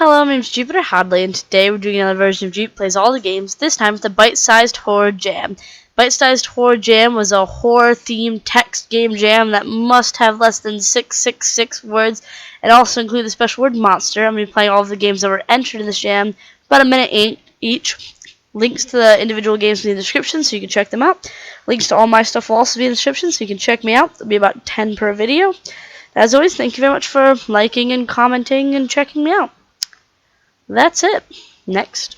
Hello, my name's Jupiter Hadley, and today we're doing another version of Jupe Plays All the Games, this time with the Bite-Sized Horror Jam. Bite-Sized Horror Jam was a horror-themed text game jam that must have less than 666 words, and also include the special word monster. I'm going to be playing all of the games that were entered in this jam, about a minute each. Links to the individual games will be in the description, so you can check them out. Links to all my stuff will also be in the description, so you can check me out. There'll be about 10 per video. As always, thank you very much for liking and commenting and checking me out. That's it. Next.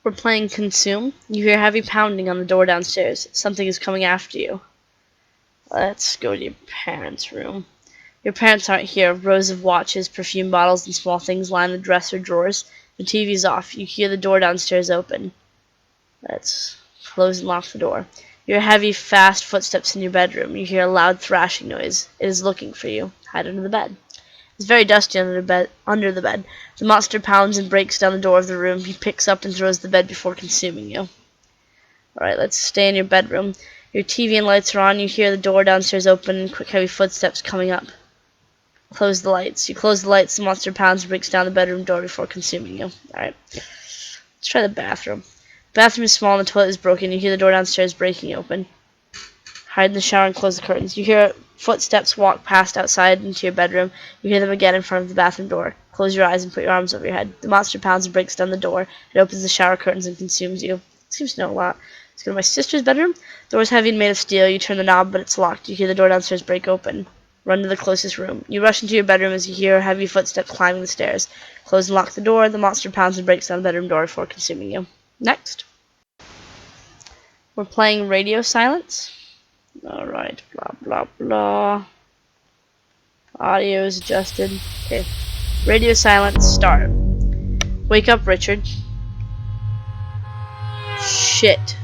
We're playing Consume. You hear heavy pounding on the door downstairs. Something is coming after you. Let's go to your parents' room. Your parents aren't here. Rows of watches, perfume bottles, and small things line the dresser drawers. The TV's off. You hear the door downstairs open. Let's close and lock the door. You hear heavy, fast footsteps in your bedroom. You hear a loud thrashing noise. It is looking for you. Hide under the bed. It's very dusty under the bed. The monster pounds and breaks down the door of the room. He picks up and throws the bed before consuming you. Alright, let's stay in your bedroom. Your TV and lights are on. You hear the door downstairs open and quick heavy footsteps coming up. Close the lights. You close the lights. The monster pounds and breaks down the bedroom door before consuming you. Alright. Let's try the bathroom. The bathroom is small and the toilet is broken. You hear the door downstairs breaking open. Hide in the shower and close the curtains. You hear footsteps walk past outside into your bedroom. You hear them again in front of the bathroom door. Close your eyes and put your arms over your head. The monster pounds and breaks down the door. It opens the shower curtains and consumes you. It seems to know a lot. Let's go to my sister's bedroom. The door is heavy and made of steel. You turn the knob, but it's locked. You hear the door downstairs break open. Run to the closest room. You rush into your bedroom as you hear heavy footsteps climbing the stairs. Close and lock the door. The monster pounds and breaks down the bedroom door before consuming you. Next. We're playing Radio Silence. Alright, blah blah blah. Audio is adjusted. Okay. Radio silence, start. Wake up, Richard. Shit.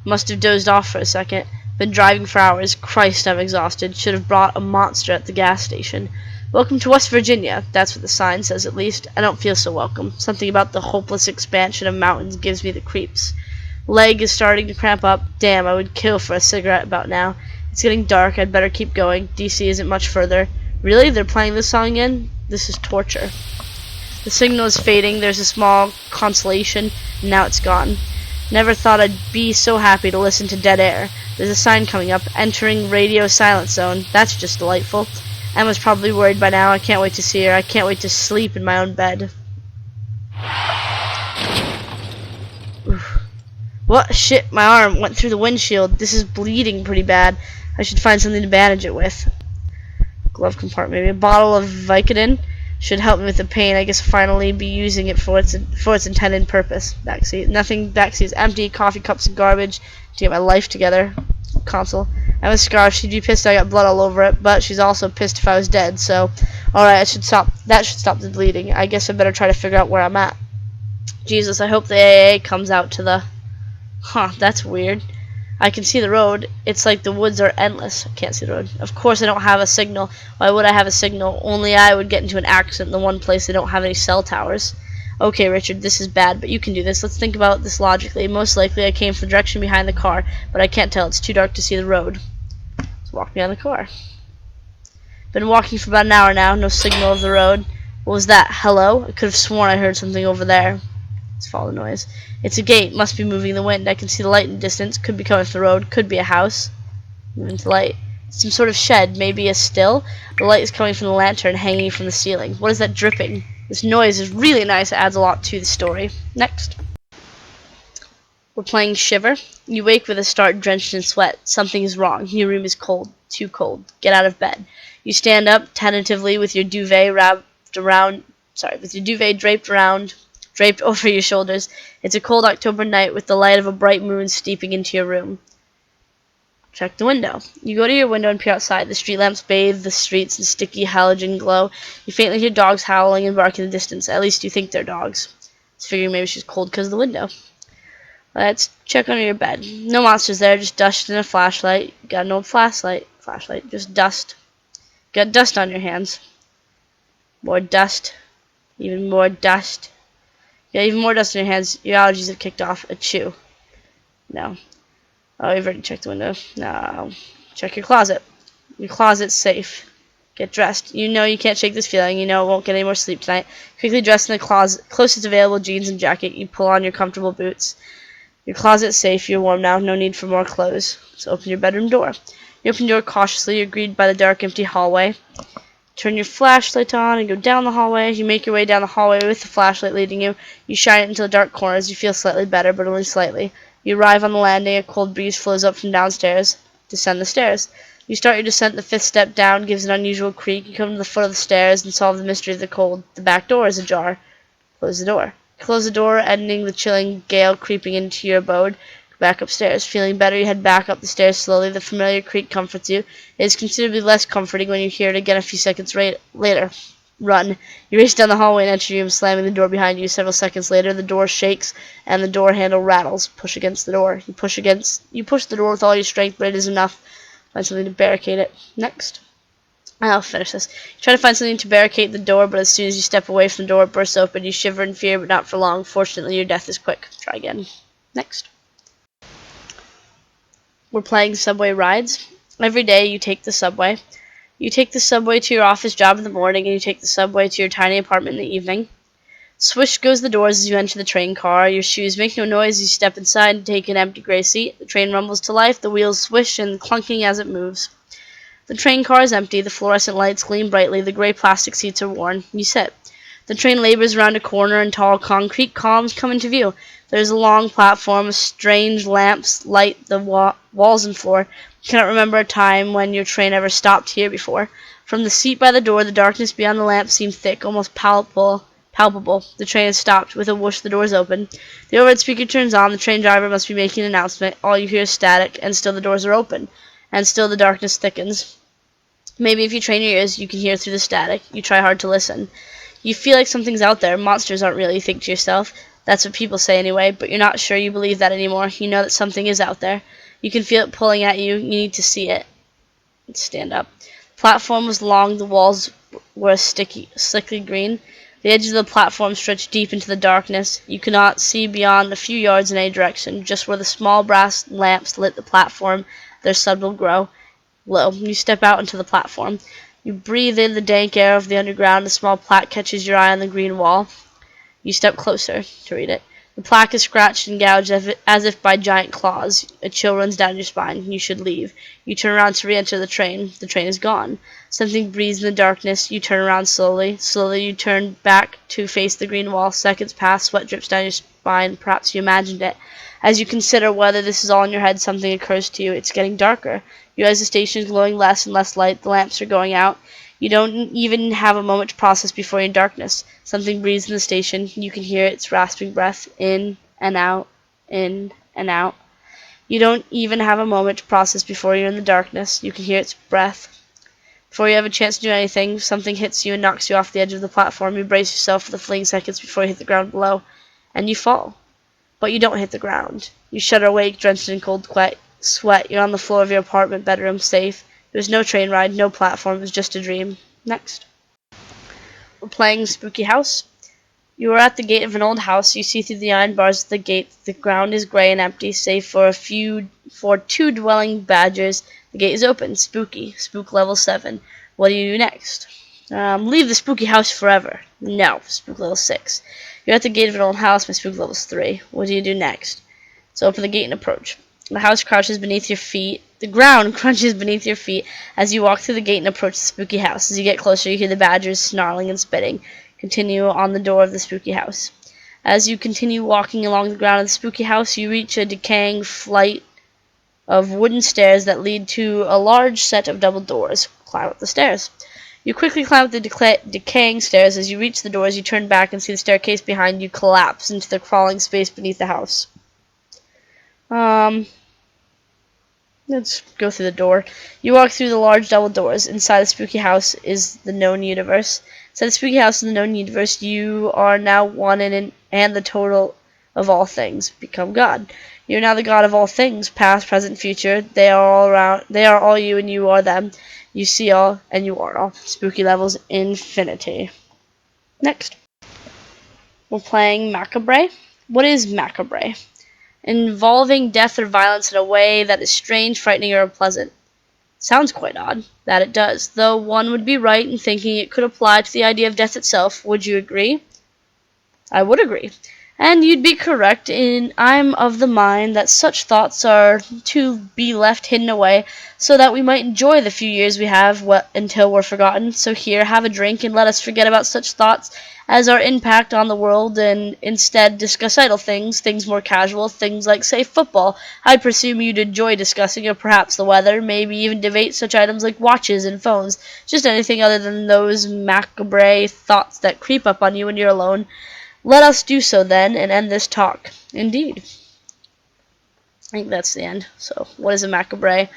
Must have dozed off for a second. Been driving for hours. Christ, I'm exhausted. Should have brought a monster at the gas station. Welcome to West Virginia. That's what the sign says, at least. I don't feel so welcome. Something about the hopeless expansion of mountains gives me the creeps. Leg is starting to cramp up. Damn, I would kill for a cigarette about now. It's getting dark. I'd better keep going. DC isn't much further. Really? They're playing this song again? This is torture. The signal is fading. There's a small consolation, and now it's gone. Never thought I'd be so happy to listen to dead air. There's a sign coming up. Entering radio silence zone. That's just delightful. Emma's probably worried by now. I can't wait to see her. I can't wait to sleep in my own bed. Oof. What? Shit, my arm went through the windshield. This is bleeding pretty bad. I should find something to bandage it with. Glove compartment, maybe a bottle of Vicodin should help me with the pain. I guess finally be using it for its intended purpose. Backseat. Nothing. Backseat is empty. Coffee cups and garbage. To get my life together. Console. I have a scarf. She'd be pissed I got blood all over it, but she's also pissed if I was dead. So, alright, I should stop. That should stop the bleeding. I guess I better try to figure out where I'm at. Jesus, I hope the AA comes out to the... Huh, that's weird. I can see the road. It's like the woods are endless. I can't see the road. Of course I don't have a signal. Why would I have a signal? Only I would get into an accident in the one place they don't have any cell towers. Okay, Richard, this is bad, but you can do this. Let's think about this logically. Most likely I came from the direction behind the car, but I can't tell. It's too dark to see the road. Let's walk behind the car. Been walking for about an hour now. No signal of the road. What was that? Hello? I could have sworn I heard something over there. Let's follow the noise. It's a gate. Must be moving in the wind. I can see the light in the distance. Could be coming from the road. Could be a house. Moving to the light. Some sort of shed. Maybe a still. The light is coming from the lantern hanging from the ceiling. What is that dripping? This noise is really nice. It adds a lot to the story. Next. We're playing Shiver. You wake with a start drenched in sweat. Something is wrong. Your room is cold. Too cold. Get out of bed. You stand up tentatively with your duvet draped over your shoulders. It's a cold October night with the light of a bright moon steeping into your room. Check the window. You go to your window and peer outside. The street lamps bathe the streets in sticky halogen glow. You faintly hear dogs howling and barking in the distance. At least you think they're dogs. It's figuring maybe she's cold because of the window. Let's check under your bed. No monsters there, just dust and a flashlight. Got no flashlight. Just dust. Got dust on your hands. More dust. Even more dust. Yeah, even more dust in your hands. Your allergies have kicked off. Achoo. No. Oh, you've already checked the window. No. Check your closet. Your closet's safe. Get dressed. You know you can't shake this feeling. You know it won't get any more sleep tonight. Quickly dress in the closest available jeans and jacket. You pull on your comfortable boots. Your closet's safe. You're warm now. No need for more clothes. So open your bedroom door. You open the door cautiously. You're greeted by the dark, empty hallway. Turn your flashlight on and go down the hallway. You make your way down the hallway with the flashlight leading you. You shine it into the dark corners. You feel slightly better, but only slightly. You arrive on the landing. A cold breeze flows up from downstairs. Descend the stairs. You start your descent. The 5th step down gives an unusual creak. You come to the foot of the stairs and solve the mystery of the cold. The back door is ajar. Close the door. Close the door, ending the chilling gale creeping into your abode. Back upstairs. Feeling better, you head back up the stairs slowly. The familiar creak comforts you. It is considerably less comforting when you hear it again a few seconds later. Run. You race down the hallway and enter your room, slamming the door behind you. Several seconds later, the door shakes and the door handle rattles. Push against the door. You push the door with all your strength, but it is enough. Find something to barricade it. Next. I'll finish this. You try to find something to barricade the door, but as soon as you step away from the door, it bursts open. You shiver in fear, but not for long. Fortunately, your death is quick. Try again. Next. We're playing subway rides. Every day you take the subway. You take the subway to your office job in the morning, and you take the subway to your tiny apartment in the evening. Swish goes the doors as you enter the train car. Your shoes make no noise as you step inside and take an empty gray seat. The train rumbles to life. The wheels swish and clunking as it moves. The train car is empty. The fluorescent lights gleam brightly. The gray plastic seats are worn. You sit. The train labors around a corner and tall concrete columns come into view. There is a long platform. Of strange lamps light the walls and floor. You cannot remember a time when your train ever stopped here before. From the seat by the door, the darkness beyond the lamp seemed thick, almost palpable. The train has stopped. With a whoosh, the doors open. The overhead speaker turns on. The train driver must be making an announcement. All you hear is static, and still the doors are open. And still the darkness thickens. Maybe if you train your ears, you can hear through the static. You try hard to listen. You feel like something's out there. Monsters aren't real, you think to yourself. That's what people say anyway, but you're not sure you believe that anymore. You know that something is out there. You can feel it pulling at you. You need to see it. Stand up. The platform was long. The walls were slickly green. The edges of the platform stretched deep into the darkness. You could not see beyond a few yards in any direction, just where the small brass lamps lit the platform, their subtle glow. You step out into the platform. You breathe in the dank air of the underground. A small plaque catches your eye on the green wall. You step closer to read it. The plaque is scratched and gouged as if by giant claws. A chill runs down your spine. You should leave. You turn around to re-enter the train. The train is gone. Something breathes in the darkness. You turn around slowly. Slowly you turn back to face the green wall. Seconds pass. Sweat drips down your spine. Perhaps you imagined it. As you consider whether this is all in your head, something occurs to you. It's getting darker. You realize the station is glowing less and less light. The lamps are going out. You don't even have a moment to process before you're in darkness. Something breathes in the station. You can hear its rasping breath, in and out, in and out. You don't even have a moment to process before you're in the darkness. You can hear its breath. Before you have a chance to do anything, something hits you and knocks you off the edge of the platform. You brace yourself for the fleeting seconds before you hit the ground below, and you fall. But you don't hit the ground. You shudder awake, drenched in cold sweat. You're on the floor of your apartment bedroom, safe. There was no train ride, no platform. It was just a dream. Next. We're playing Spooky House. You are at the gate of an old house. You see through the iron bars of the gate. The ground is gray and empty, save for two dwelling badgers. The gate is open. Spooky. Spook level 7. What do you do next? Leave the spooky house forever. No. Spook level 6. You're at the gate of an old house. My spook level is 3. What do you do next? So open the gate and approach. The house crouches beneath your feet. The ground crunches beneath your feet as you walk through the gate and approach the spooky house. As you get closer, you hear the badgers snarling and spitting. Continue on the door of the spooky house. As you continue walking along the ground of the spooky house, you reach a decaying flight of wooden stairs that lead to a large set of double doors. Climb up the stairs. You quickly climb up the decaying stairs. As you reach the doors, you turn back and see the staircase behind you collapse into the crawling space beneath the house. Let's go through the door. You walk through the large double doors. Inside the spooky house is the known universe. Inside the spooky house in the known universe, you are now one and the total of all things. Become God. You are now the God of all things, past, present, future. They are all around. They are all you, and you are them. You see all, and you are all. Spooky levels infinity. Next. We're playing Macabre. What is Macabre? Involving death or violence in a way that is strange, frightening, or unpleasant. Sounds quite odd. That it does, though one would be right in thinking it could apply to the idea of death itself. Would you agree? I would agree. And you'd be correct in I'm of the mind that such thoughts are to be left hidden away so that we might enjoy the few years we have until we're forgotten. So here, have a drink and let us forget about such thoughts as our impact on the world and instead discuss idle things, things more casual, things like, say, football. I presume you'd enjoy discussing, or perhaps the weather, maybe even debate such items like watches and phones, just anything other than those macabre thoughts that creep up on you when you're alone. Let us do so then, and end this talk. Indeed. I think that's the end. So, what is a macabre?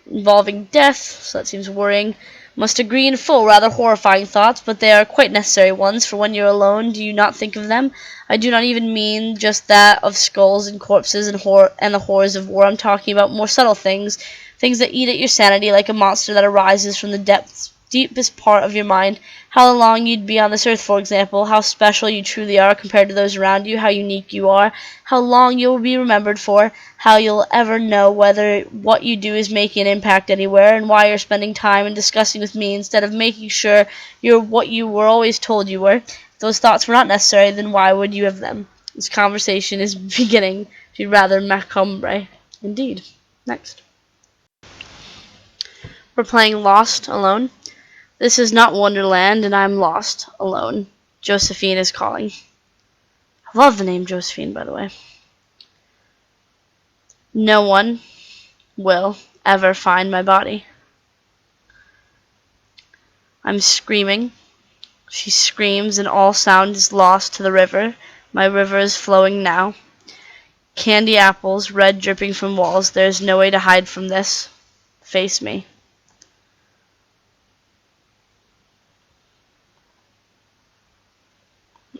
Involving death, so that seems worrying. Must agree in full, rather horrifying thoughts, but they are quite necessary ones, for when you're alone, do you not think of them? I do not even mean just that of skulls and corpses and the horrors of war. I'm talking about more subtle things, things that eat at your sanity like a monster that arises from the deepest part of your mind. How long you'd be on this earth, for example, how special you truly are compared to those around you, how unique you are, how long you'll be remembered for, how you'll ever know whether what you do is making an impact anywhere, and why you're spending time in discussing with me instead of making sure you're what you were always told you were. If those thoughts were not necessary, then why would you have them? This conversation is beginning to be rather macabre. Indeed. Next. We're playing Lost alone. This is not Wonderland, and I'm lost, alone. Josephine is calling. I love the name Josephine, by the way. No one will ever find my body. I'm screaming. She screams, and all sound is lost to the river. My river is flowing now. Candy apples, red dripping from walls. There is no way to hide from this. Face me.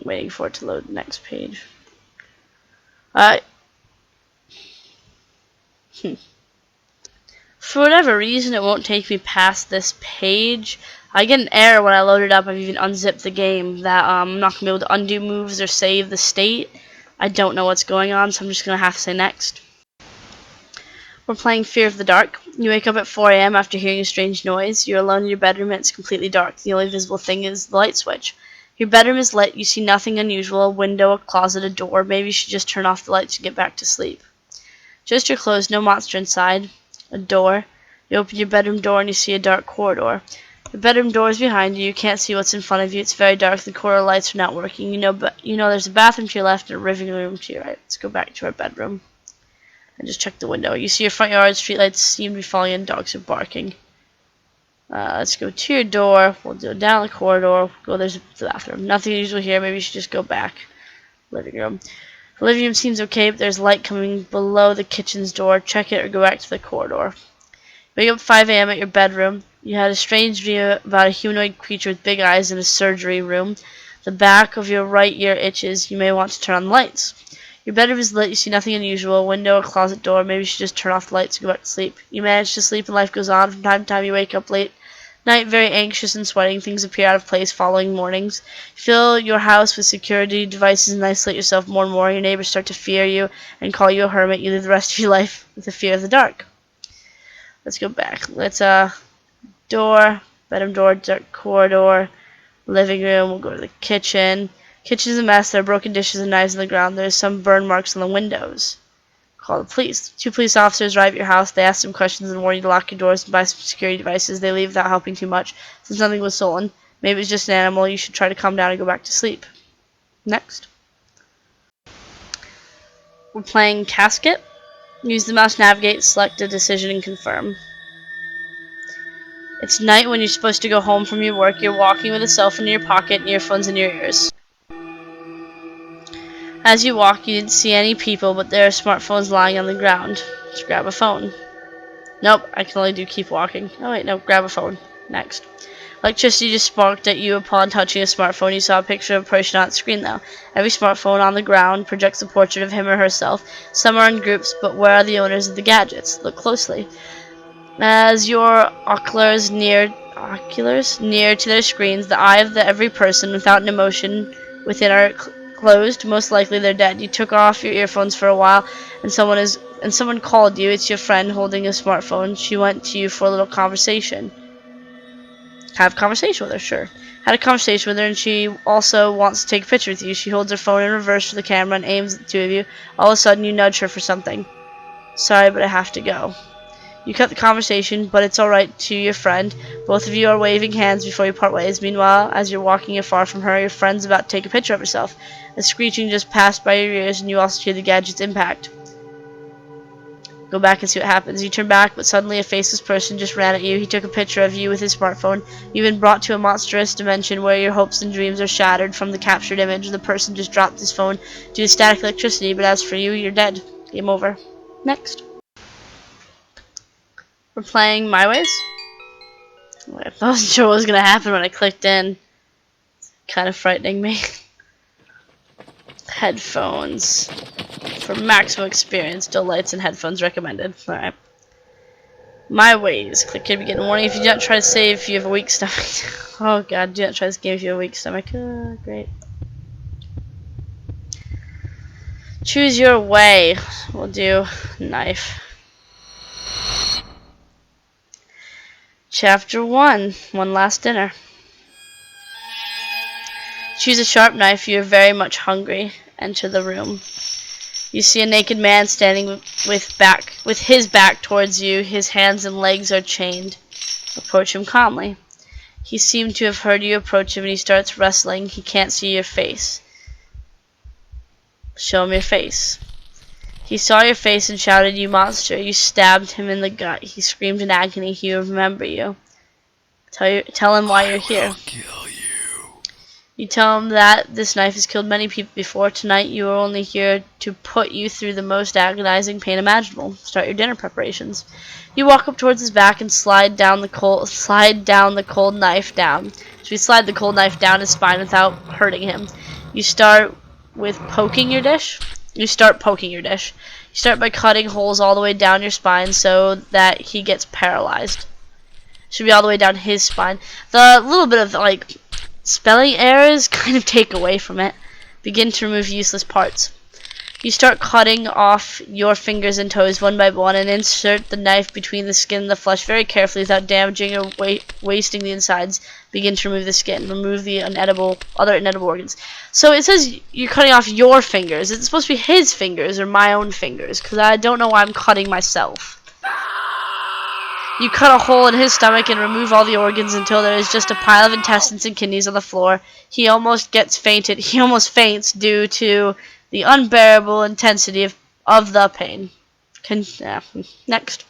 Waiting for it to load the next page. For whatever reason, it won't take me past this page. I get an error when I load it up. I've even unzipped the game that I'm not going to be able to undo moves or save the state. I don't know what's going on, so I'm just going to have to say next. We're playing Fear of the Dark. You wake up at 4 a.m. after hearing a strange noise. You're alone in your bedroom and it's completely dark. The only visible thing is the light switch. Your bedroom is lit. You see nothing unusual. A window, a closet, a door. Maybe you should just turn off the lights and get back to sleep. Just your clothes, no monster inside. A door. You open your bedroom door and you see a dark corridor. The bedroom door is behind you. You can't see what's in front of you. It's very dark. The corridor lights are not working. You know there's a bathroom to your left and a living room to your right. Let's go back to our bedroom and just check the window. You see your front yard. Streetlights seem to be falling in. Dogs are barking. Let's go to your door. We'll go down the corridor. There's the bathroom. Nothing unusual here. Maybe you should just go back. Living room. The living room seems okay, but there's light coming below the kitchen's door. Check it or go back to the corridor. Wake up at 5 a.m. at your bedroom. You had a strange dream about a humanoid creature with big eyes in a surgery room. The back of your right ear itches. You may want to turn on the lights. Your bedroom is lit. You see nothing unusual. A window, a closet door. Maybe you should just turn off the lights and go back to sleep. You manage to sleep and life goes on. From time to time you wake up late night, very anxious and sweating. Things appear out of place following mornings. You fill your house with security devices and isolate yourself more and more. Your neighbors start to fear you and call you a hermit. You live the rest of your life with the fear of the dark. Let's go back. Door, bedroom door, dark corridor, living room. We'll go to the kitchen. Kitchen's a mess. There are broken dishes and knives on the ground. There's some burn marks on the windows. Call the police. 2 police officers arrive at your house. They ask some questions and warn you to lock your doors and buy some security devices. They leave without helping too much, since nothing was stolen. Maybe it's just an animal. You should try to calm down and go back to sleep. Next. We're playing Casket. Use the mouse to navigate, select a decision, and confirm. It's night when you're supposed to go home from your work. You're walking with a cell phone in your pocket and earphones in your ears. As you walk, you didn't see any people, but there are smartphones lying on the ground. Just grab a phone. Nope, I can only do keep walking. Oh wait, no, grab a phone. Next. Electricity just sparked at you upon touching a smartphone. You saw a picture of a person on the screen now. Every smartphone on the ground projects a portrait of him or herself. Some are in groups, but where are the owners of the gadgets? Look closely. As your oculars near to their screens, the eye of every person without an emotion within are closed. Most likely they're dead. You took off your earphones for a while, and someone is and someone called you. It's your friend holding a smartphone. She went to you for a little conversation. Have a conversation with her, sure. Had a conversation with her, and she also wants to take a picture with you. She holds her phone in reverse for the camera and aims at the two of you. All of a sudden, you nudge her for something. Sorry, but I have to go. You cut the conversation, but it's alright to your friend. Both of you are waving hands before you part ways. Meanwhile, as you're walking afar from her, your friend's about to take a picture of herself. A screeching just passed by your ears, and you also hear the gadget's impact. Go back and see what happens. You turn back, but suddenly a faceless person just ran at you. He took a picture of you with his smartphone. You've been brought to a monstrous dimension where your hopes and dreams are shattered from the captured image. The person just dropped his phone due to static electricity, but as for you, you're dead. Game over. Next. We're playing My Ways. I wasn't sure what was going to happen when I clicked in. It's kind of frightening me. Headphones. For maximum experience, dull lights and headphones recommended. Alright. My Ways. Click here to begin. Warning, if you do not try to save if you have a weak stomach. Oh god, do not try this game if you have a weak stomach. Great. Choose your way. We'll do knife. Chapter 1. One last dinner. Choose a sharp knife. You are very much hungry. Enter the room. You see a naked man standing with his back towards you. His hands and legs are chained. Approach him calmly. He seemed to have heard you approach him, and he starts wrestling. He can't see your face. Show him your face. He saw your face and shouted, "You monster!" You stabbed him in the gut. He screamed in agony. He will remember you. Tell him why you're here. I'll kill you. You tell him that this knife has killed many people before. Tonight you are only here to put you through the most agonizing pain imaginable. Start your dinner preparations. You walk up towards his back and slide down the cold knife down. So you slide the cold knife down his spine without hurting him. You start with poking your dish. You start by cutting holes all the way down your spine so that he gets paralyzed. Should be all the way down his spine. The little bit of like spelling errors kind of take away from it. Begin to remove useless parts. You start cutting off your fingers and toes one by one and insert the knife between the skin and the flesh very carefully without damaging or wasting the insides. Begin to remove the skin. Remove the other inedible organs. So it says you're cutting off your fingers. It's supposed to be his fingers or my own fingers, because I don't know why I'm cutting myself. You cut a hole in his stomach and remove all the organs until there is just a pile of intestines and kidneys on the floor. He almost faints due to the unbearable intensity of the pain. Next.